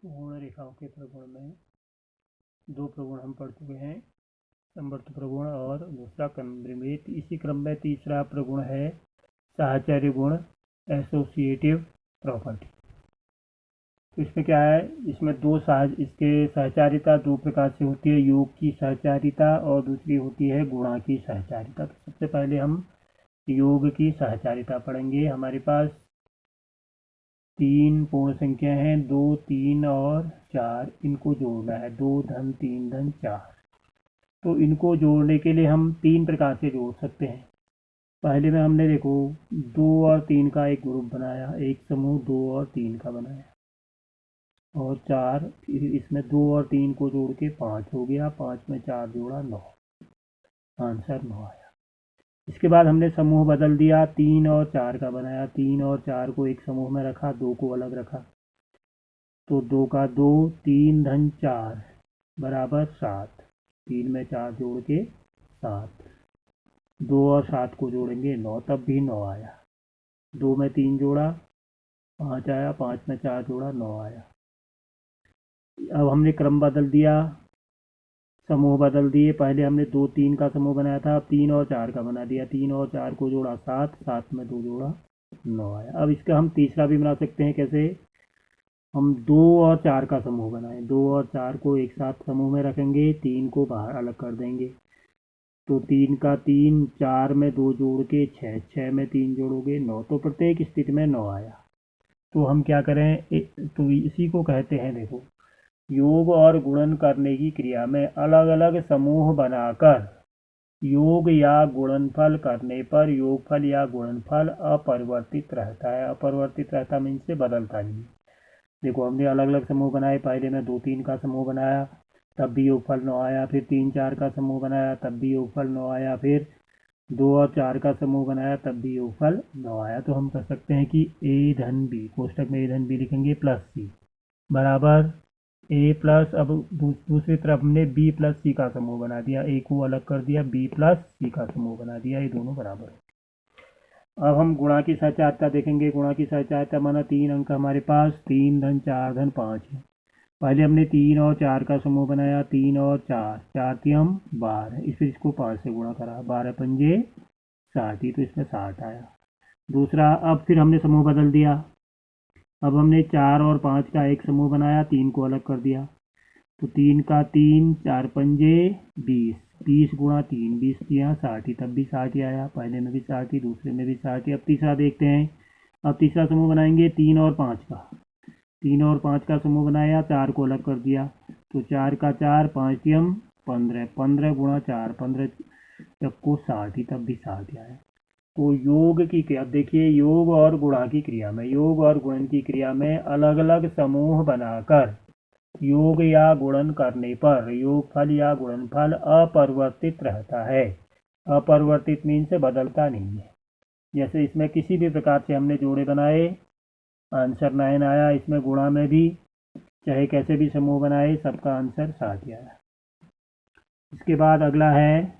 पूर्ण रेखाओं के प्रगुण में दो प्रगुण हम पढ़ चुके हैं, समवर्त प्रगुण और दूसरा क्रमद्विमीत। इसी क्रम में तीसरा प्रगुण है साहचर्य गुण, एसोसिएटिव प्रॉपर्टी। तो इसमें क्या है, इसमें इसके सहचारिता दो प्रकार से होती है, योग की सहचारिता और दूसरी होती है गुणा की सहचारिता। तो सबसे पहले हम योग की सहचारिता पढ़ेंगे। हमारे पास तीन पूर्ण संख्या हैं, 2, 3 और 4। इनको जोड़ना है, 2 धन 3 धन 4। तो इनको जोड़ने के लिए हम तीन प्रकार से जोड़ सकते हैं। पहले में हमने देखो 2 और 3 का एक ग्रुप बनाया, एक समूह 2 और 3 का बनाया, और 4, फिर इसमें 2 और 3 को जोड़ के 5 हो गया, 5 में 4 जोड़ा 9, आंसर 9 आया। इसके बाद हमने समूह बदल दिया, 3 और 4 का बनाया, 3 और 4 को एक समूह में रखा, 2 को अलग रखा। तो 2 का 2, 3 धन 4 बराबर 7, 3 में 4 जोड़ के 7, 2 और 7 को जोड़ेंगे 9, तब भी 9 आया। 2 में 3 जोड़ा 5 आया, 5 में 4 जोड़ा 9 आया। अब हमने क्रम बदल दिया, समूह बदल दिए। पहले हमने 2 3 का समूह बनाया था, अब 3 और 4 का बना दिया, 3 और 4 को जोड़ा 7, 7 में 2 जोड़ा 9 आया। अब इसका हम तीसरा भी बना सकते हैं। कैसे? हम 2 और 4 का समूह बनाएं, 2 और 4 को एक साथ समूह में रखेंगे, 3 को बाहर अलग कर देंगे। तो 3 का 3, 4 में 2 जोड़ के 6, 6 में 3 जोड़ोगे 9। तो प्रत्येक स्थिति में 9 आया। तो हम क्या करें, तो इसी को कहते हैं, देखो, योग और गुणन करने की क्रिया में अलग अलग समूह बनाकर योग या गुणनफल करने पर योगफल या गुणनफल अपरिवर्तित रहता है। अपरिवर्तित रहता मीन्स से बदलता नहीं। देखो, हमने अलग अलग समूह बनाए। पहले में 2 3 का समूह बनाया, तब भी योगफल 9 आया। फिर 3 4 का समूह बनाया, तब भी योगफल 9 आया। फिर 2 और 4 का समूह बनाया, तब भी योगफल 9 आया। तो हम कह सकते हैं कि ए धन बी, कोष्टक में ए धन बी लिखेंगे, प्लस सी बराबर ए प्लस, अब दूसरी तरफ हमने बी प्लस सी का समूह बना दिया, ए को अलग कर दिया, बी प्लस सी का समूह बना दिया, ये दोनों बराबर है। अब हम गुणा की सहचारिता देखेंगे। गुणा की सहचारिता माना 3 अंक हमारे पास, 3 धन 4 धन 5 है। पहले हमने 3 और 4 का समूह बनाया, 3 और 4, 4 तियम 12, फिर इसको 5 से गुणा करा, 12 पंजे 60 ही, तो इसमें 60 आया। दूसरा, अब फिर हमने समूह बदल दिया। अब हमने 4 और 5 का एक समूह बनाया, 3 को अलग कर दिया। तो 3 का 3, 4 पंजे 20, 20 गुणा 3, 20 तिया 60, तब भी 60 आया। पहले में भी 60, दूसरे में भी 60। अब तीसरा देखते हैं। अब तीसरा समूह बनाएंगे 3 और 5 का। 3 और 5 का समूह बनाया, 4 को अलग कर दिया। तो 4 का 4, 5 तियम 15, 15 गुणा 4, 15 सबको 60, तब भी 60 आया। तो योग की क्रिया, देखिए, योग और गुणा की क्रिया में, योग और गुणन की क्रिया में अलग अलग समूह बनाकर योग या गुणन करने पर योगफल या गुणनफल अपरिवर्तित रहता है। अपरिवर्तित मीन से बदलता नहीं है। जैसे इसमें किसी भी प्रकार से हमने जोड़े बनाए, आंसर 9 आया। इसमें गुणा में भी चाहे कैसे भी समूह बनाए, सबका आंसर 60 आया। इसके बाद अगला है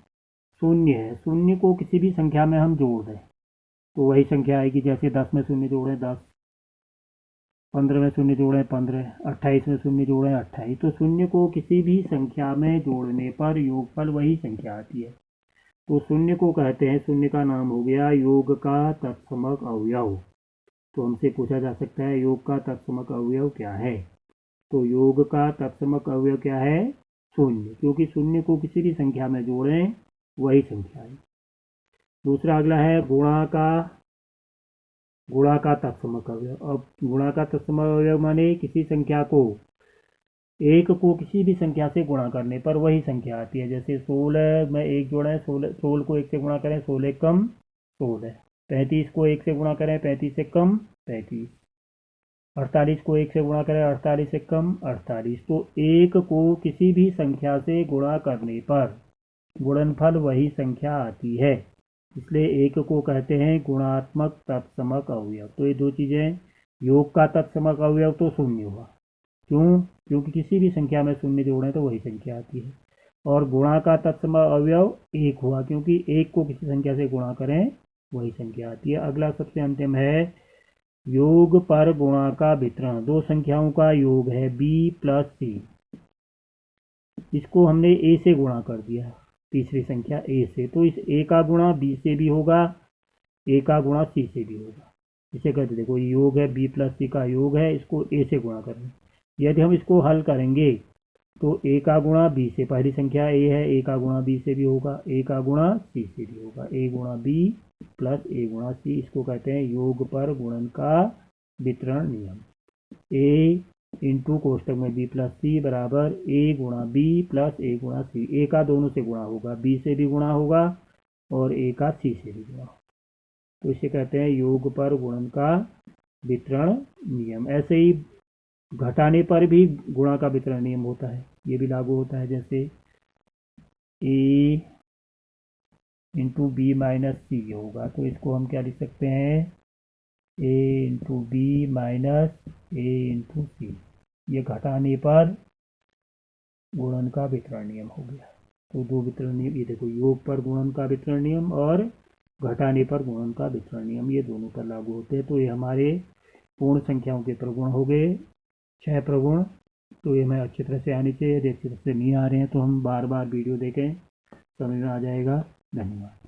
शून्य है। शून्य को किसी भी संख्या में हम जोड़ दें तो वही संख्या आएगी। जैसे 10 में शून्य जोड़ें 10, 15 में शून्य जोड़ें 15, 28 में शून्य जोड़ें 28। तो शून्य को किसी भी संख्या में जोड़ने पर योगफल वही संख्या आती है। तो शून्य को कहते हैं, शून्य का नाम हो गया योग का तत्समक अवयव। तो हमसे पूछा जा सकता है योग का तत्समक अवयव क्या है। तो योग का तत्समक अवयव क्या है? शून्य, क्योंकि शून्य को किसी भी संख्या में जोड़ें वही संख्या है। दूसरा अगला है गुणा का तत्समक अवयव। अब गुणा का तत्समक अवयव माने किसी संख्या को, एक को किसी भी संख्या से गुणा करने पर वही संख्या आती है। जैसे 16 में 1 जोड़ें, 16 को 1 से गुणा करें, 16 कम 16। 35 को 1 से गुणा करें, 35 से कम 35। 48 को 1 से गुणा करें, 48 से कम 48। तो एक को किसी भी संख्या से गुणा करने पर गुणनफल वही संख्या आती है, इसलिए एक को कहते हैं गुणात्मक तत्समक अवयव। तो ये दो चीजें, योग का तत्समक अवयव तो शून्य हुआ, क्यों? क्योंकि किसी भी संख्या में शून्य जोड़ें तो वही संख्या आती है। और गुणा का तत्समक अवयव एक हुआ, क्योंकि एक को किसी संख्या से गुणा करें वही संख्या आती है। अगला सबसे अंतिम है योग पर गुणा का वितरण, दो संख्याओं का योग है b प्लस c, इसको हमने a से गुणा कर दिया, तीसरी संख्या a से, तो इस a का गुणा b से भी होगा, a का गुणा c से भी होगा। इसे कहते देखो योग है b प्लस c का योग है, इसको a से गुणा करना। यदि हम इसको हल करेंगे तो a का गुणा b से, पहली संख्या a है, a का गुणा b से भी होगा, a का गुणा c से भी होगा, a गुणा b प्लस a गुणा c, इसको कहते हैं योग पर गुणन का वितरण नियम। a इंटू कोष्टक में b प्लस c बराबर a गुणा b प्लस a गुणा c, a का दोनों से गुणा होगा, b से भी गुणा होगा और a का c से भी गुणा होगा, तो इसे कहते हैं योग पर गुणन का वितरण नियम। ऐसे ही घटाने पर भी गुणा का वितरण नियम होता है, ये भी लागू होता है, जैसे a into B minus C होगा, तो इसको हम क्या लिख सकते हैं, a into B minus a into C, ये घटाने पर गुणन का वितरण नियम हो गया। तो दो वितरण नियम, ये देखो योग पर गुणन का वितरण नियम और घटाने पर गुणन का वितरण नियम, ये दोनों पर लागू होते हैं। तो ये हमारे पूर्ण संख्याओं के प्रगुण हो गए, 6 प्रगुण। तो ये हमें अच्छी तरह से आनी चाहिए, यदि अच्छी तरह से नहीं आ रहे हैं तो हम बार बार वीडियो देखें, समझ में आ जाएगा। धन्यवाद।